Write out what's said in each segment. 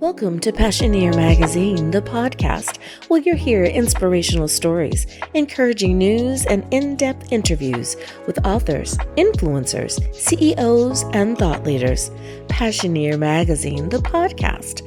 Welcome to PASSIONEER Magazine, the podcast, where you'll hear inspirational stories, encouraging news, and in-depth interviews with authors, influencers, CEOs, and thought leaders. PASSIONEER Magazine, the podcast.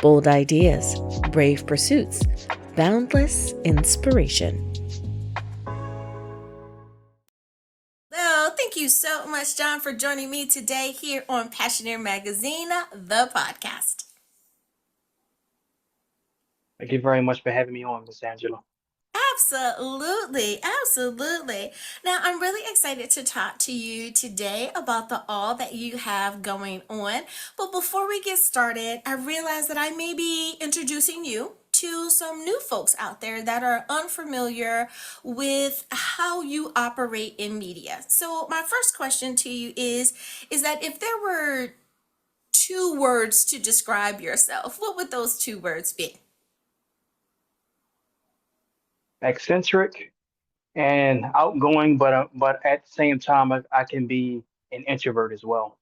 Bold ideas, brave pursuits, boundless inspiration. Well, thank you so much, John, for joining me today here on PASSIONEER Magazine, the podcast. Thank you very much for having me on, Miss Angela. Absolutely. Now, I'm really excited to talk to you today about all that you have going on. But before we get started, I realize that I may be introducing you to some new folks out there that are unfamiliar with how you operate in media. So my first question to you is that if there were two words to describe yourself, what would those two words be? Eccentric and outgoing, but at the same time, I can be an introvert as well.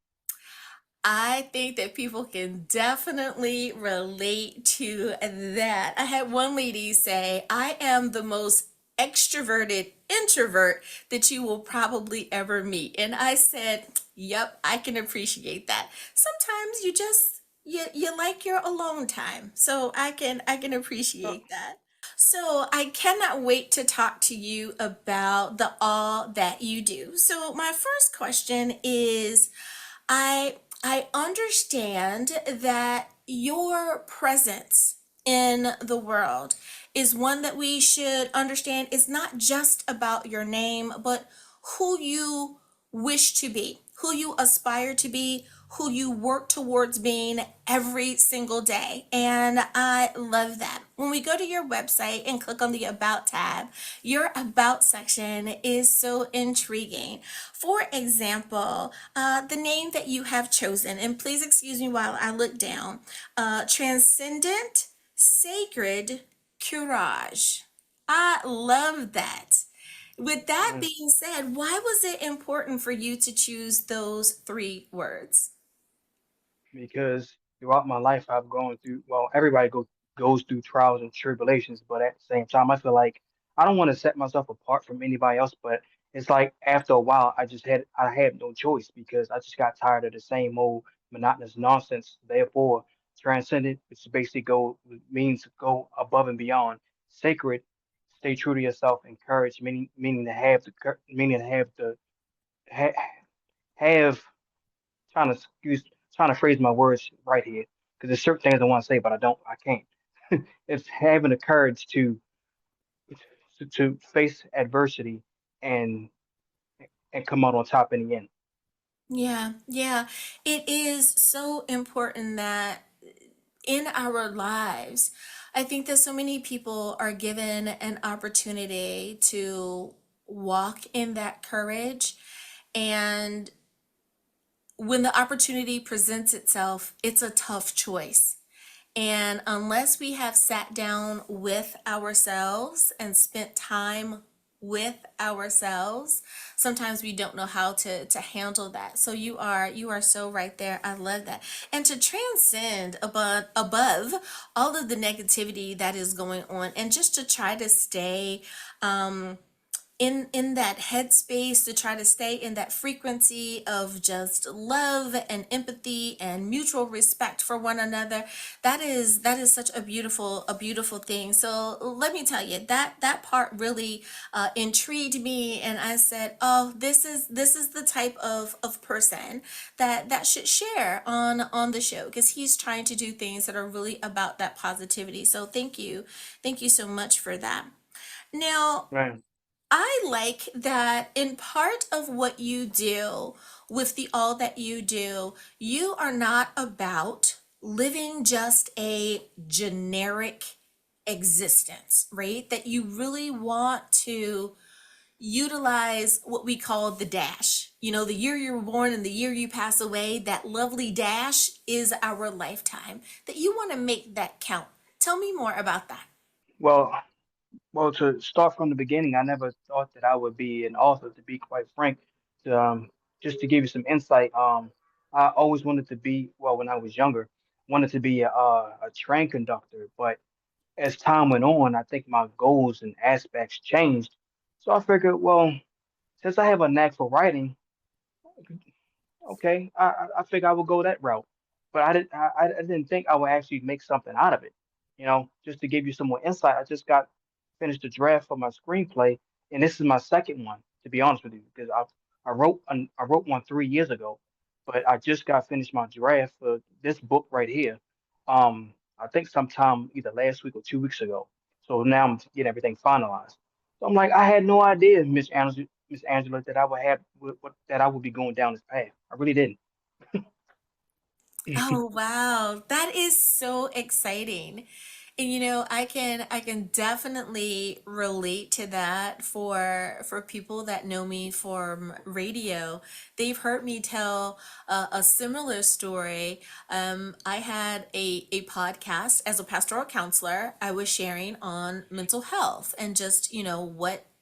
I think that people can definitely relate to that. I had one lady say, I am the most extroverted introvert that you will probably ever meet. And I said, yep, I can appreciate that. Sometimes you like your alone time. So I can appreciate that. So I cannot wait to talk to you about all that you do. So my first question is, I understand that your presence in the world is one that we should understand is not just about your name, but who you wish to be, who you aspire to be, who you work towards being every single day. And I love that. When we go to your website and click on the About tab, your About section is so intriguing. For example, the name that you have chosen, and please excuse me while I look down, Transcendent Sacred Courage. I love that. With that Mm, being said, why was it important for you to choose those three words? Because throughout my life, I've gone through, well, everybody goes through trials and tribulations, but at the same time, I feel like I don't want to set myself apart from anybody else, but it's like after a while, I had no choice because I just got tired of the same old monotonous nonsense. Therefore, transcendent, which basically means go above and beyond. Sacred, stay true to yourself. And courage, meaning to have ha, have trying to phrase my words right here because there's certain things I want to say, but I can't. It's having the courage to face adversity and and come out on top in the end. Yeah. It is so important that in our lives, I think that so many people are given an opportunity to walk in that courage. And when the opportunity presents itself, it's a tough choice. And unless we have sat down with ourselves and spent time with ourselves, sometimes we don't know how to handle that. So you are so right there. I love that. And to transcend above all of the negativity that is going on and just to try to stay in that headspace, to try to stay in that frequency of just love and empathy and mutual respect for one another. That is such a beautiful thing. So let me tell you, that part really intrigued me, and I said, oh, this is the type of person that should share on the show, because he's trying to do things that are really about that positivity. So thank you so much for that. Now, Right. I like that in part of what you do with the all that you do, you are not about living just a generic existence, right? That you really want to utilize what we call the dash. You know, the year you were born and the year you pass away, that lovely dash is our lifetime, that you want to make that count. Tell me more about that. Well, Well, to start from the beginning, I never thought that I would be an author, to be quite frank. To, just to give you some insight, I always wanted to be, well, when I was younger, wanted to be a train conductor. But as time went on, I think my goals and aspects changed. So I figured, well, since I have a knack for writing, okay, I think I would go that route. But I didn't think I would actually make something out of it. You know, just to give you some more insight, I just got finished the draft for my screenplay, and this is my second one, to be honest with you, because I wrote one 3 years ago, but I just got finished my draft for this book right here. I think sometime either last week or 2 weeks ago. So now I'm getting everything finalized. So I'm like, I had no idea, Miss Angela, that I would have that I would be going down this path. I really didn't. Oh wow, that is so exciting. And I can definitely relate to that for people that know me from radio. They've heard me tell a similar story. I had a podcast as a pastoral counselor. I was sharing on mental health and just,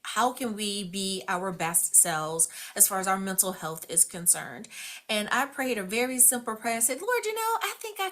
how can we be our best selves as far as our mental health is concerned. And I prayed a very simple prayer. I said, Lord, I think I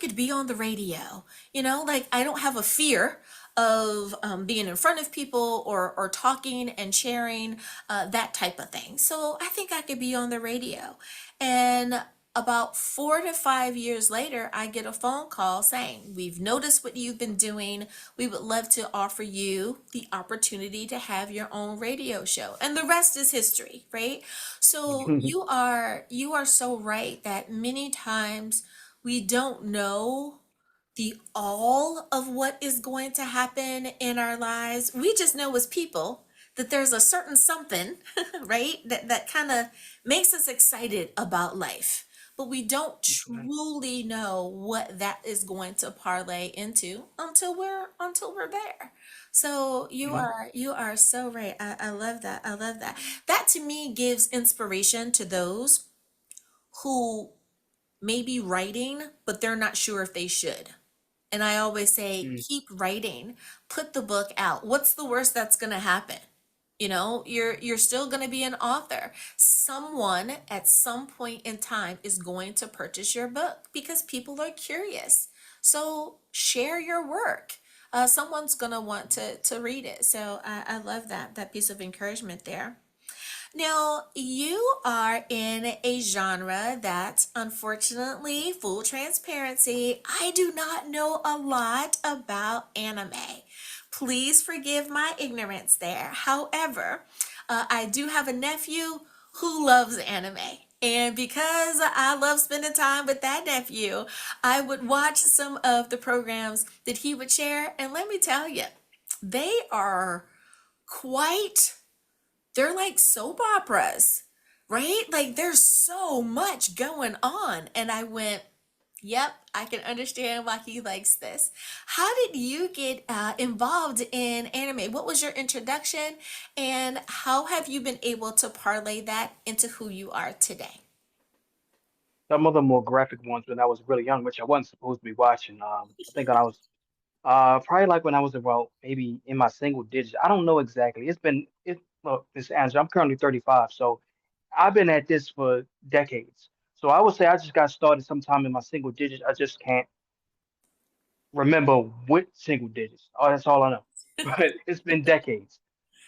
could be on the radio. Like I don't have a fear of being in front of people or talking and sharing, that type of thing. So I think I could be on the radio. And about 4 to 5 years later, I get a phone call saying, we've noticed what you've been doing. We would love to offer you the opportunity to have your own radio show. And the rest is history, right? So you are so right that many times we don't know the all of what is going to happen in our lives. We just know as people that there's a certain something, right? That kind of makes us excited about life. But we don't truly know what that is going to parlay into until we're there. So you are so right. I love that. I love that. That to me gives inspiration to those who may be writing, but they're not sure if they should. And I always say, keep writing, put the book out. What's the worst that's going to happen? You're still going to be an author. Someone at some point in time is going to purchase your book because people are curious. So share your work. Someone's going to want to read it. So I love that piece of encouragement there. Now, you are in a genre that, unfortunately, full transparency, I do not know a lot about anime. Please forgive my ignorance there. However, I do have a nephew who loves anime. And because I love spending time with that nephew, I would watch some of the programs that he would share. And let me tell you, they are quite they're like soap operas, right? Like there's so much going on. And I went, yep, I can understand why he likes this. How did you get involved in anime? What was your introduction? And how have you been able to parlay that into who you are today? Some of the more graphic ones when I was really young, which I wasn't supposed to be watching. I think when I was probably like when I was about maybe in my single digits. I don't know exactly. Look, Miss Angela, I'm currently 35, so I've been at this for decades. So I would say I just got started sometime in my single digits. I just can't remember what single digits. Oh, that's all I know. But it's been decades.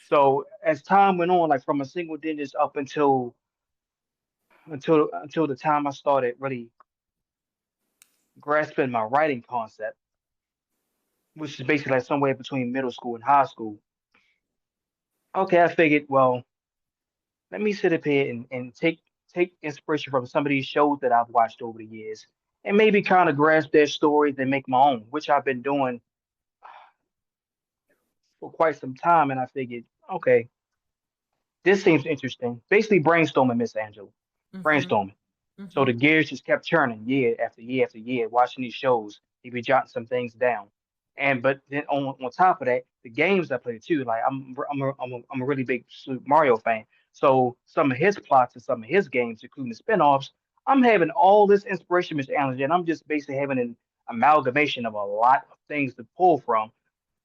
So as time went on, like from a single digits up until the time I started really grasping my writing concept, which is basically like somewhere between middle school and high school. Okay, I figured, well, let me sit up here and take inspiration from some of these shows that I've watched over the years and maybe kind of grasp their stories and make my own, which I've been doing for quite some time. And I figured, okay, this seems interesting. Basically brainstorming, Miss Angela. Mm-hmm. Brainstorming. So Mm-hmm. the gears just kept turning year after year after year, watching these shows. He be jotting some things down. And but then on top of that, the games I play too. Like I'm a really big Super Mario fan. So some of his plots and some of his games, including the spin-offs, I'm having all this inspiration, Mr. Allen, and I'm just basically having an amalgamation of a lot of things to pull from.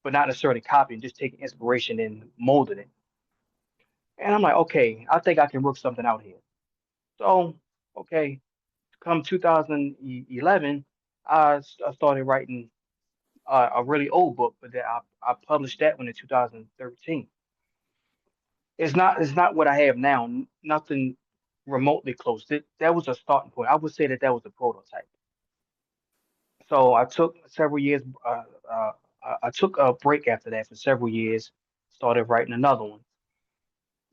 but not necessarily copying, just taking inspiration and molding it. And I'm like, okay, I think I can work something out here. So, okay, come 2011, I started writing a really old book, but then I published that one in 2013. It's not what I have now. Nothing remotely close. That was a starting point. I would say that was a prototype. So I took several years. I took a break after that for several years. Started writing another one.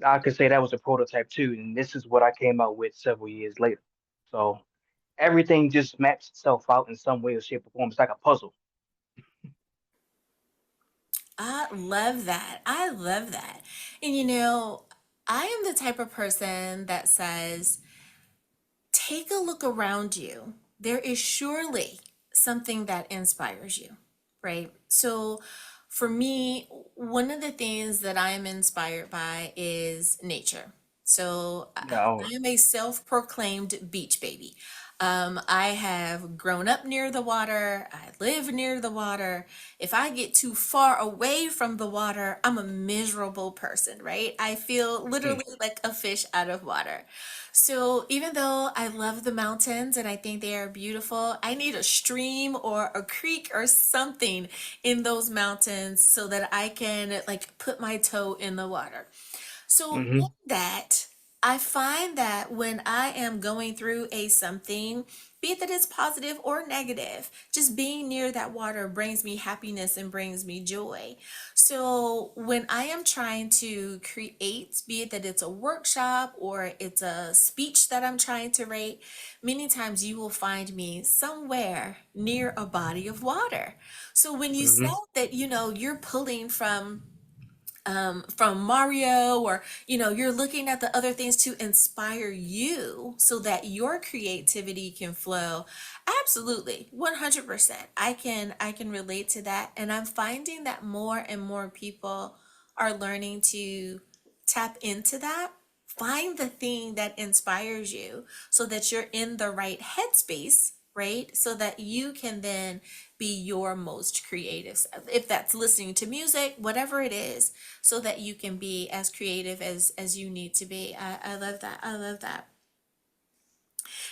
I could say that was a prototype too, and this is what I came out with several years later. So everything just maps itself out in some way or shape or form. It's like a puzzle. I love that. I love that. And I am the type of person that says, take a look around you. There is surely something that inspires you, right? So, for me, one of the things that I am inspired by is nature. So, Yeah. I am a self proclaimed beach baby. I have grown up near the water. I live near the water. If I get too far away from the water, I'm a miserable person, right? I feel literally like a fish out of water. So even though I love the mountains and I think they are beautiful, I need a stream or a creek or something in those mountains so that I can like put my toe in the water. So in Mm-hmm. that, I find that when I am going through a something, be it that it's positive or negative, just being near that water brings me happiness and brings me joy. So when I am trying to create, be it that it's a workshop or it's a speech that I'm trying to write, many times you will find me somewhere near a body of water. So when you said Mm-hmm. that, you're pulling from Mario, or you're looking at the other things to inspire you so that your creativity can flow. Absolutely, 100%. I can relate to that, and I'm finding that more and more people are learning to tap into that. Find the thing that inspires you so that you're in the right headspace, right? So that you can then be your most creative self. If that's listening to music, whatever it is, so that you can be as creative as you need to be. I love that. I love that.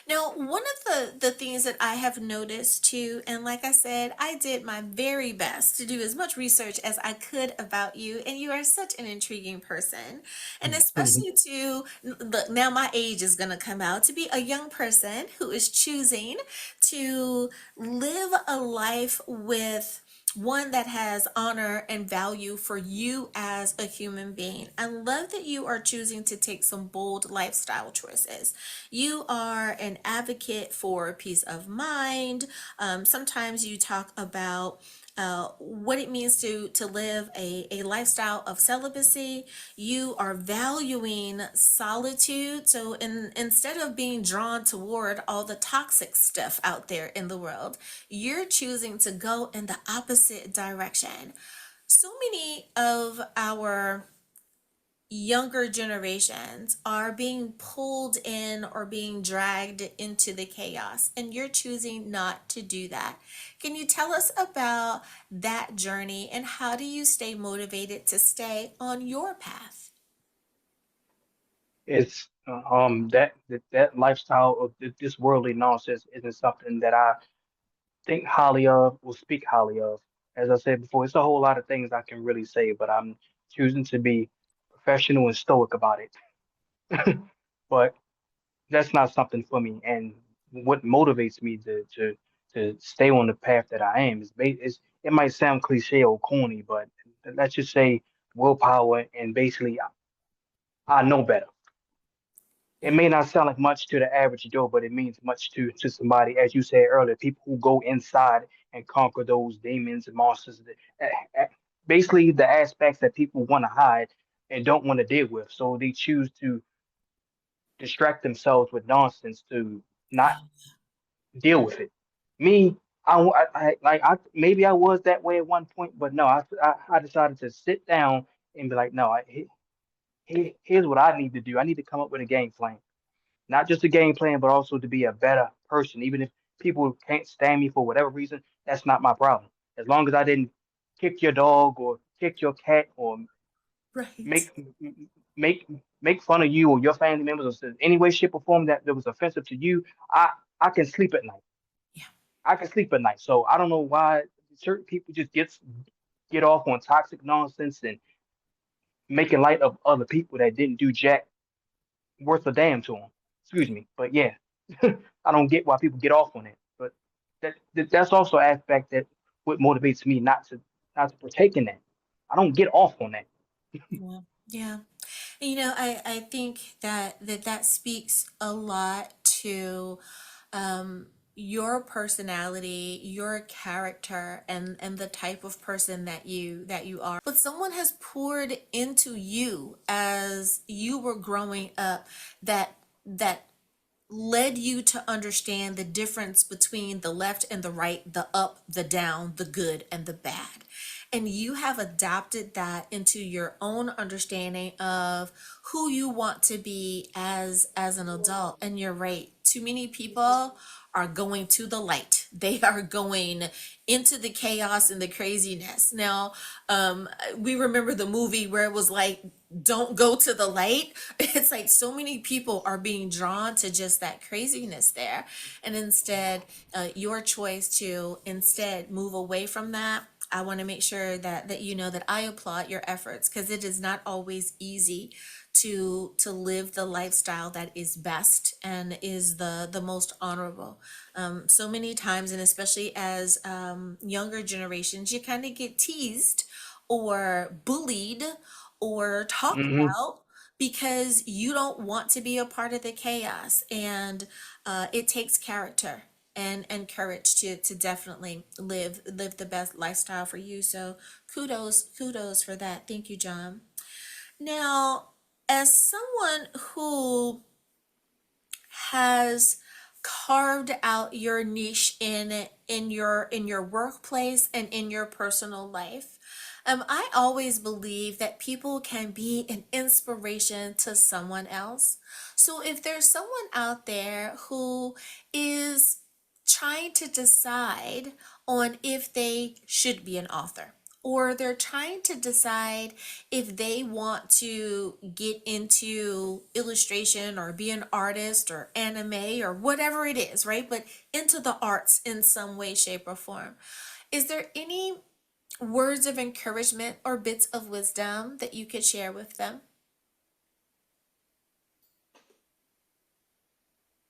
Now, one of the things that I have noticed too, and like I said, I did my very best to do as much research as I could about you, and you are such an intriguing person. And especially to look, now my age is going to come out, to be a young person who is choosing to live a life with one that has honor and value for you as a human being. I love that you are choosing to take some bold lifestyle choices. You are an advocate for peace of mind. Sometimes you talk about what it means to live a lifestyle of celibacy. You are valuing solitude. So instead of being drawn toward all the toxic stuff out there in the world, you're choosing to go in the opposite direction. So many of our younger generations are being pulled in or being dragged into the chaos, and you're choosing not to do that. Can you tell us about that journey, and how do you stay motivated to stay on your path? It's that lifestyle of this worldly nonsense isn't something that I think highly of or speak highly of. As I said before, it's a whole lot of things I can really say, but I'm choosing to be professional and stoic about it. But that's not something for me. And what motivates me to stay on the path that I am is it might sound cliche or corny, but let's just say willpower and basically I know better. It Yeah. may not sound like much to the average Joe, but it means much to somebody, as you said earlier, people who go inside and conquer those demons and monsters. Eh, eh, Basically, the aspects that people want to hide and don't want to deal with. So they choose to distract themselves with nonsense to not deal with it. Me, maybe I was that way at one point, but no, I decided to sit down and be like, no, here's what I need to do. I need to come up with a game plan, not just a game plan, but also to be a better person. Even if people can't stand me for whatever reason, that's not my problem. As long as I didn't. kick your dog or kick your cat or Right. make make make fun of you or your family members or any way, shape, or form that was offensive to you, I I can sleep at night. Yeah. I can sleep at night. So I don't know why certain people just get off on toxic nonsense and making light of other people that didn't do jack worth a damn to them. Excuse me, but yeah, I don't get why people get off on it. But that's also an aspect that what motivates me not to partake in that. I don't get off on that. Yeah. Yeah. You know, I think that speaks a lot to your personality, your character, and the type of person that you are. But someone has poured into you as you were growing up that led you to understand the difference between the left and the right, the up, the down, the good and the bad. And you have adapted that into your own understanding of who you want to be as an adult. And you're right. Too many people are going to the light. They are going into the chaos and the craziness. Now, we remember the movie where it was like, don't go to the light. It's like so many people are being drawn to just that craziness there. And instead, your choice to instead move away from that. I want to make sure that you know that I applaud your efforts, because it is not always easy to live the lifestyle that is best and is the most honorable. So many times, and especially as younger generations, you kind of get teased or bullied or talked Hmm. about because you don't want to be a part of the chaos. And it takes character and courage to definitely live the best lifestyle for you. So kudos for that. Thank you, John. Now, as someone who has carved out your niche in your workplace and in your personal life, I always believe that people can be an inspiration to someone else. So if there's someone out there who is trying to decide on if they should be an author, or they're trying to decide if they want to get into illustration or be an artist or anime or whatever it is, right? But into the arts in some way, shape, or form. Is there any words of encouragement or bits of wisdom that you could share with them?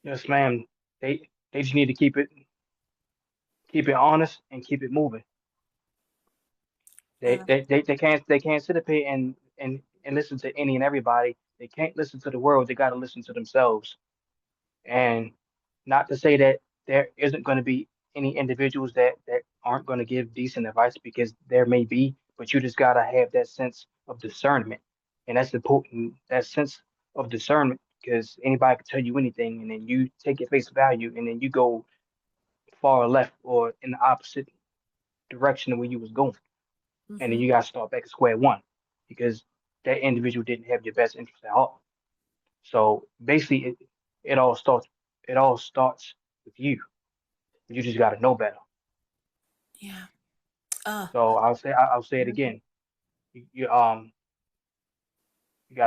Yes, ma'am. They just need to keep it honest and keep it moving. Uh, They can't sit up here and listen to any and everybody. They can't listen to the world. They got to listen to themselves. And not to say that there isn't going to be any individuals that aren't going to give decent advice, because there may be, but you just got to have that sense of discernment. And that's important, that sense of discernment, because anybody can tell you anything, and then you take it face value, and then you go far left or in the opposite direction of where you was going. And then mhm. you got to start back at square one, because that individual didn't have your best interest at heart. So basically, it all starts with you. You just got to know better. Yeah. Uh, So I'll say it again. You you got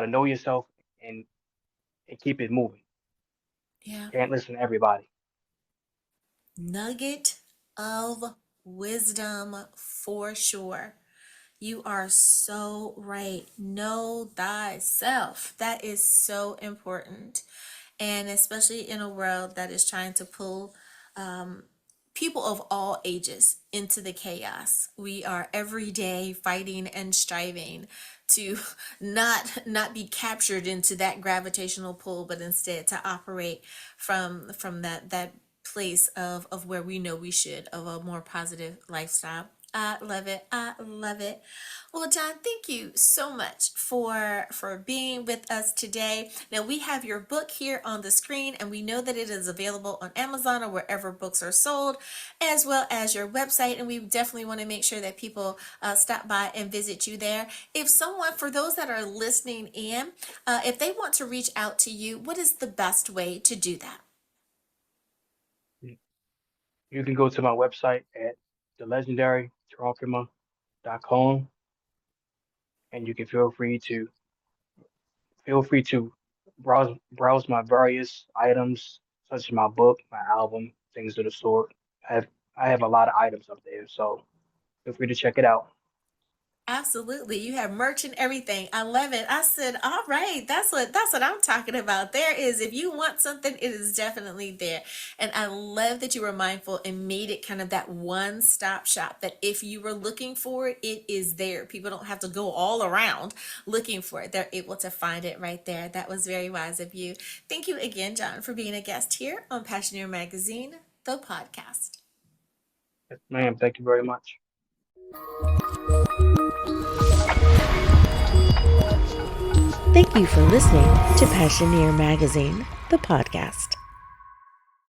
to know yourself and keep it moving. yeah. Can't listen to everybody. Nugget of wisdom for sure. You are so right. Know thyself. That is so important. And especially in a world that is trying to pull people of all ages into the chaos. We are every day fighting and striving to not be captured into that gravitational pull, but instead to operate from that place of where we know we should, of a more positive lifestyle. I love it. I love it. Well, John, thank you so much for being with us today. Now we have your book here on the screen, and we know that it is available on Amazon or wherever books are sold, as well as your website. And we definitely want to make sure that people stop by and visit you there. If someone, for those that are listening in, if they want to reach out to you, what is the best way to do that? You can go to my website at the Legendary Tauran'creima. and you can feel free to browse my various items, such as my book, my album, things of the sort. I have I have a lot of items up there, so feel free to check it out. Absolutely. You have merch and everything. I love it. I said, all right, that's what I'm talking about. There is, if you want something, it is definitely there. And I love that you were mindful and made it kind of that one-stop shop that if you were looking for it, it is there. People don't have to go all around looking for it. They're able to find it right there. That was very wise of you. Thank you again, John, for being a guest here on Passioneer Magazine, the podcast. Yes, ma'am, thank you very much. Thank you for listening to Passioneer Magazine, the podcast.